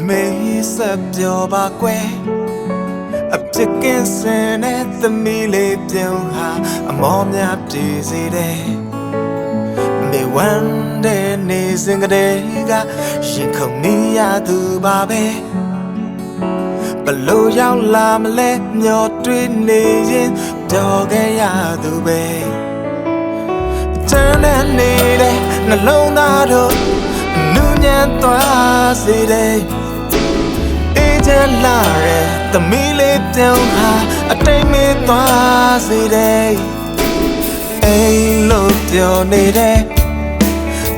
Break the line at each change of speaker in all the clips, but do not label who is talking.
မေးစပြောပါကွယ်အပြစ်ကင်းစင်တဲ့သမီးလေးပြုံးဟာအမောများတည်စေတယ်မေဝမ်းတဲ့နေစဉ်ကလေးကရင်ခုန်နေရသူပါပဲဘလို့ရောက်လာမလဲမျောတွေ့နေရင်တော်ခဲ့ရသူပဲတန်းတဲ့နေတဲ့နှလုံးသားတို့နူးညံ့သွားစေတယ်အေးချမ်းလာတဲ့သမီးလေးပြုံးဟာအတိတ်မေ့သွားစေတယ်အိမ်လို့ပြောနေတဲ့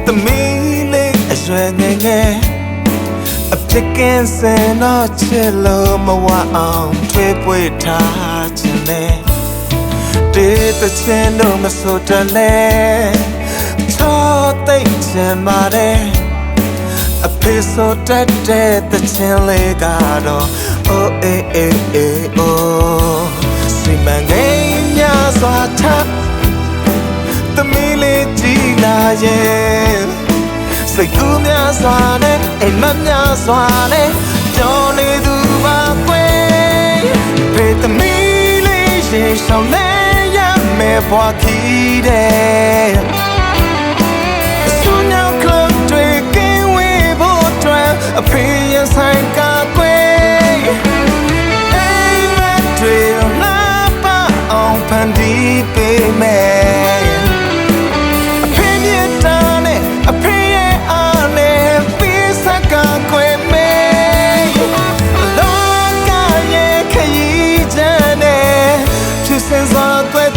သမီးလေးအရွယ်ငယ်ငယ်အပြစ်ကင်းစင်တော့ချစ်လို့မဝအောင်ထွေးပွေထားခြင်းနဲ့တေးတချင်တို့မဆိုတလဲချောသိမ့်ချင်ပါတယ်အဖေဆိုတတ်တဲ့တချင်လေးကတော့အိုးအေးအေးအေးအိုးစီမံကိန်းများစွာထပ်သမီးလေးကြည်လာရဲ့စိတ်ကူးများစွာနဲ့အိမ်မက်များစွာနဲ့ပြောနေသူပါကွယ်ဖေးသမီးလေးရေရှောင်းလဲရမယ်ဘွားခီးတဲ့အစွမ်းရောက်ခလုံးတွေကင်းဝေးဖို့အတွက်အဖေရင်ဆိုင်ကကွယ်အိမ်မက်တွေလာပါအောင်ဖန်တီးပေးမယ်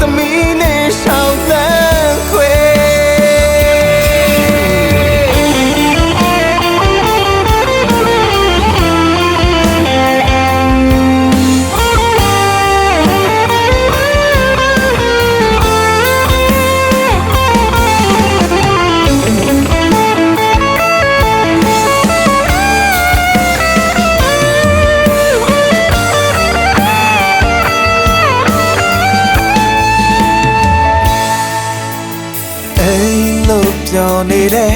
သမီးလေးရှောင်းလန်းခွေပြောနေတဲ့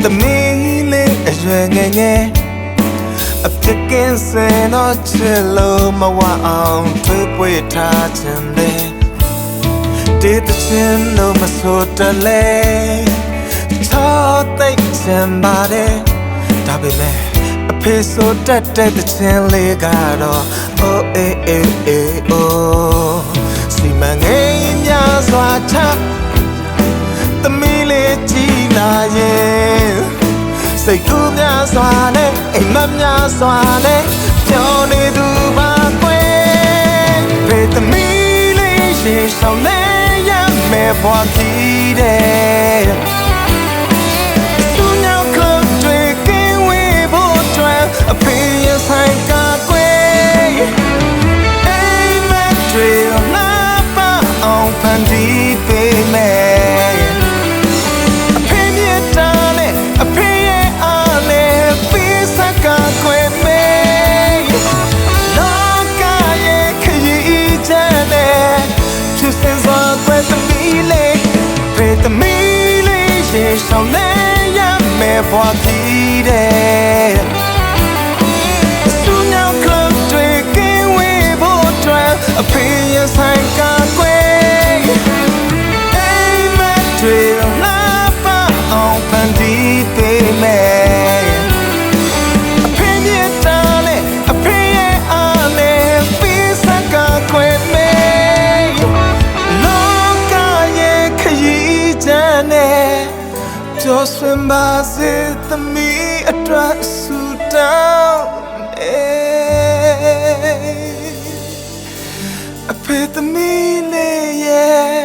သမီးလေးအရွယ်ငယ်ငယ်အပြစ်ကင်းစင်တော့ချစ်လို့မဝအောင်ထွေးပွေထားခြင်းနဲ့တေးတချင်လို့မဆိုတလဲချောသိမ့်ချင်ပါတယ်ဒါပေမဲ့အဖေဆိုတတ်တဲ့တချင်လေးကတော့အိုးအေးအေးအေးအိုးစီမံကိန်းများစွာချသမီးလေးကြည်လာရဲ့စိတ်ကူးများစွာနဲ့အိမ်မက်များစွာနဲ့ပြောနေသူပါကွယ်ဖေးသမီးလေးရေရှောင်းလဲရမယ်ဘွားခီးတဲ့အစွမ်းရောက်ခလုံးတွေကင်းဝေးဖို့အတွက်အဖေရင်ဆိုင်ကကွယ်အိမ်မက်တွေလာပါအောင်ဖန်တီးပေးမယ်သမီးလေးရေရှောင်းလဲရမယ်ဘွားခီးတဲ့အစွမ်းရောက်ခလုံးတွေကင်းဝေးဖို့အတွက်အဖေရင်ဆိုင်ကကွယ်အိမ်မက်တွေလာပါအောင်ဖန်တီးပေးမယ်အဖေမြတ်တာနဲ့အဖေရဲ့အားနဲ့ပြီးစကားကွယ်မယ်လောကရဲ့ခရီးကျော်ဆွင်ပါစေသမီးအတွက်ဆူတောင်းအဖေသမီးလေးရဲ့